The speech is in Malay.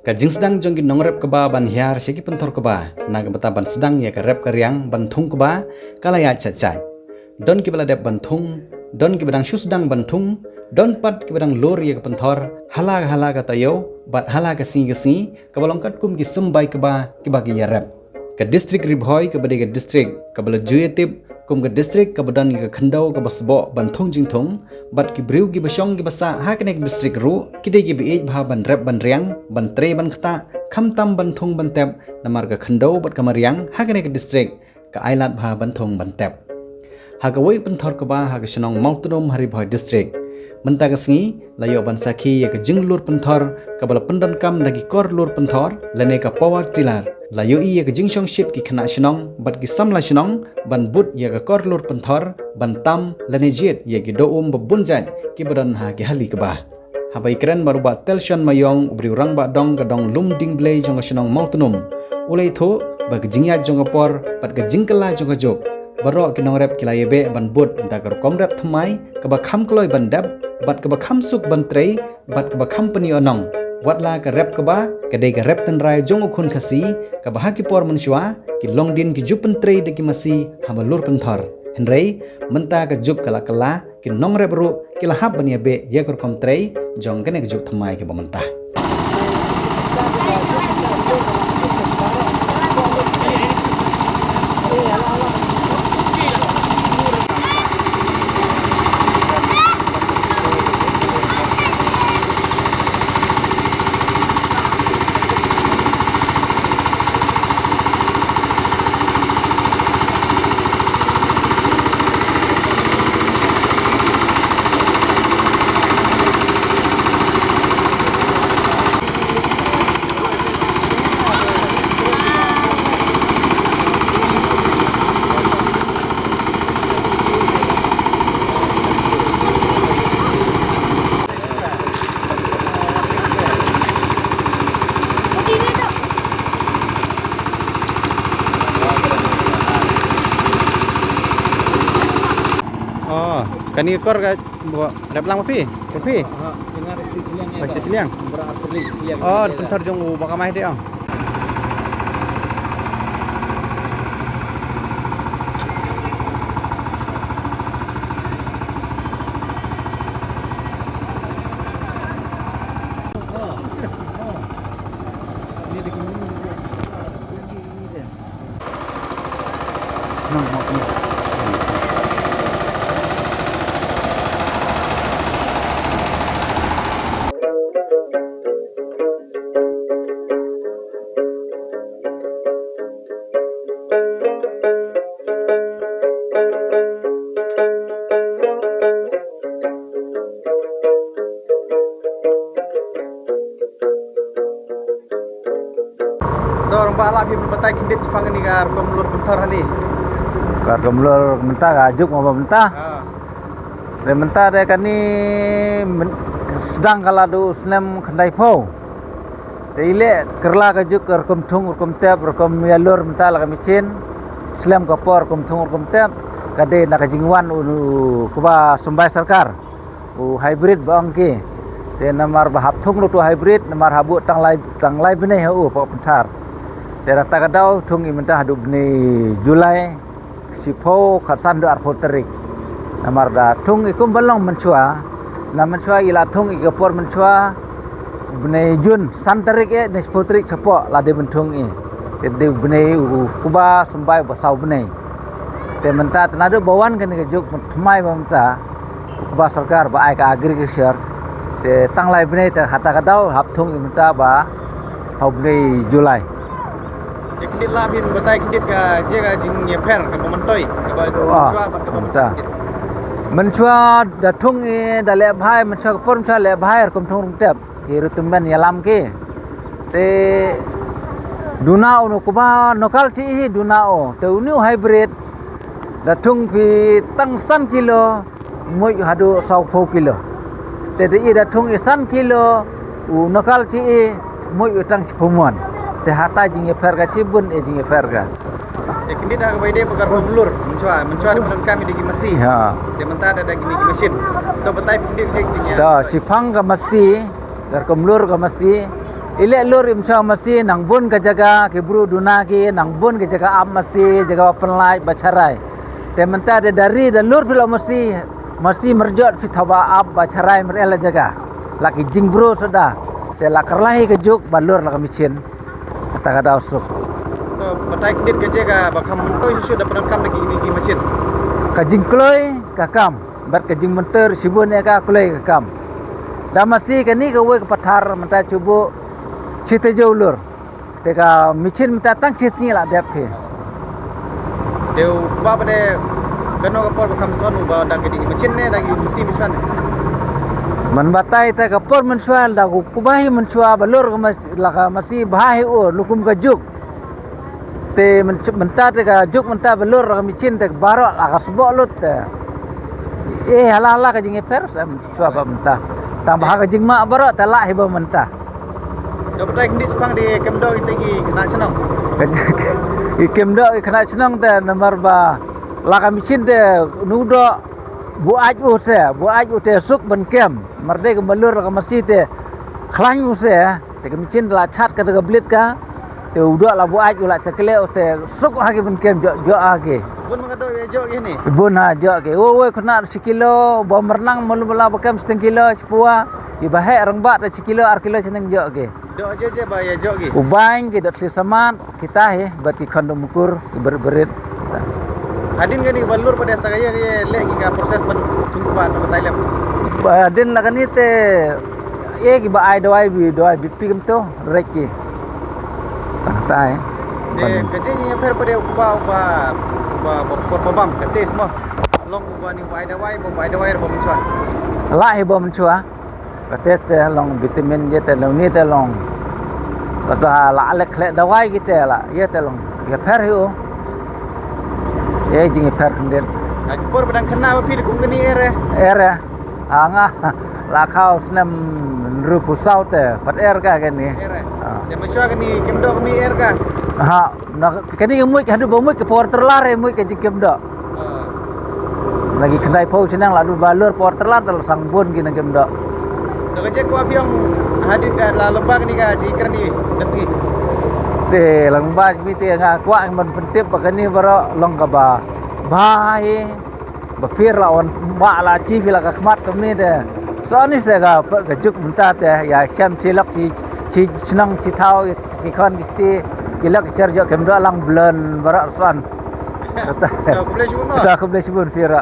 Kajing sedang jongki nongrep keba ban hiar segi pentor keba naga beta ban sedang ya rep keriang bantung keba kalaya cacai don ki beladep bantung don ki bedang sedang bantung don pat ki bedang lor ya pentor hala katayo bat hala kesi kabalongkat kum ki sembai keba ki bagi ya rep ke distrik ribhoi ke bade ke distrik ke bala juyetip kum ke distrik ke badan ke khandau ke basbo bantung jingthung bat ki briu ki basong ki basa ha ke distrik ru kide ki bi bha ban rep ban riang ban tre ban khata khamtam bantung ban tep namar ke khandau bat kamariang ha ke distrik ke ailat bha bantung ban tep ha ke woi penthor ke ba ha ke snong mautudom hari bhoi distrik menta ke sngi layo ban sakhi ya ke jinglur penthor ke bala pendan kam lagi kor lur penthor lene ka power tiller layo i ya ke jingsong ship ki khana snong bat ki samla snong ban but ya ke kor lur penthor ban tam lene jet ya ki do babunjat ki badan ha ki hali ke ba habai keren baru ba telshon mayong ubri urang ba dong ke dong lum ding blay jong snong mautunum ulai tho ba ke jingya jong por pat ke jingkala jong jok baro ki nong rep ki laye ban but da kar kom rep thamai ke ba kham kloi ban dab bat ke ba kham suk ban trei bat ke ba company onong watla ke rep ke ba ke de ke rep ten rai jong khun khasi ke ba ki por manshwa ki long din ki jupen trei de ki masi habalur penthor henrei menta ke juk kala ki nong rep ru ki lahap ban yabe ye kor kom trei jong ke ne juk thamai ke ba mentah kani kor ga ada pelang api dengar siliangnya pasti siliang oh pentar jong bakamai deh orang bala bi berbatai kindit Jepang ni gar komlur bentar hani kar komlur mentah gajuk mau mentah le mentah de kan ni sedang kala du snem khandai pho ile kerla gajuk kar kom thung kom tep kom yalur mentah la kamicin slam kapor kom thung kom tep kade nak jingwan u kuba sumbai sarkar u hybrid bangki te namar bahap thung lu tu hybrid namar habu tang lai bene u pa pentar daerah Takadau thung imenta hadu bni Julai sipo khatsan do arpoterik namar da thung ikum balong menchua na menchua ila thung ikapor menchua bni Jun santerik e nespoterik sepo lade bentung e de bni kuba sembai basau bni te menta tanado bawan kan ke juk thmai bamta kuba sarkar ba ai ka agriculture te tanglai bni te Takadau hap thung imenta ba hau bni Julai kindit labin batai kindit ka jega jing ye per ka mentoi ka ba chua bat ka mentah menchua da thung e da le bhai menchua por menchua le bhai kom thung tep ki rutumen yalam ke te dunau no kuba nokal chi hi dunau te unu hybrid da thung pi tang san kilo moi hadu 100 kilo te da thung e san kilo u nokal chi moi utang sepumuan te hata jing fer ga sibun e jing fer ga Kini dah kepada pegar pemulur mencuat di bulan kami di Masi. Ha. Dia mentah ada gini mesin. Tu betai pindik jengnya. Da sifang ga Masi, dar kemulur ga Masi, Ile lur imsha masih nang bun ka jaga ke bru dunagi nang bun ke jaga am masih jaga penlai bacarai. Te menta de dari dan lur bila masih merjot fi thaba ab bacarai merela jaga. Laki jing bro sudah. Te lakarlahi ke juk balur la kamicin. Kata kada usuk. To batai kidit ke jaga bakam mentoi sudah pernah kam lagi di mesin. Ka jing kloy ka kam. Bar ka jing menter sibun ya ka kloy ka kam. Da masih kani ka we ka pathar menta cubu cita jauh lur, teka micin minta tang cicinya lah dep he. Deu ba pada kano kapor bakam son ba dak di mesin ne dak mesti misan. Menbatai teka por mensual dah kubahi mensual balur laka masih bahi lukum kajuk. Te menta teka juk menta balur laka micin tek barok laka subok lut. Hala ka jing pers mensual ba menta. Tambah ka jing mak barok telak heba menta. Dah batai kidit sepang di kemdo itagi kena senang. Ikem dok kena senang te nomor ba laka micin te nudo buaj te suk ben kem merde ke balur ka masih te khlang te micin la chat ka te blit ka te udo la buaj la cekle te suk ha ke ben kem jo age Bun mengado ya jok gini. bun ha jo ke wo kena sekilo ba merenang mulu bala bakam setengah kilo sepua ibahe rang bat sekilo ar kilo seneng jo ke Dok aja ba ya jok gi. ubain ke dot sesamat kita he bat ki kondom ukur berit Hadin gani balur pada sagaya ye lagi ka proses ban tunggu ba batai lep. din la kanite ki ba ai doi bi pigam to reki tai De kerja ni yang per pada ba bam kate semua. Long ba ni wai da wai ba miswa. la he bom chua kates long vitamin ye te long ni te long la alek khle dawai ki te la ye te long ye per hiu ye jing per den Aku por badang kena ba pil kum gani ere. era anga la khao snem rupu sau te fat er ka ni Ere. De miswa gani kemdo kami er ka. ha na kani mui hadu bo mui ke por terlare mui ke jikem do lagi kendai pau senang lalu balur por terlar tal sang bon gina kem do Dok kerja ku abiang hadin ka la lembag ni ka jikran ni dasi. te lang ba mi te nga kwa man pentip bakani baro long ka ba bhai ba phir la on ba la chi vi la ka khmat kami de so ni se ga ka juk munta te ya cham chilak chi chnang chi thau ki khon ki ti ki lak char jo kem do lang blon baro son Kau boleh cuba. ta khum le sibun fira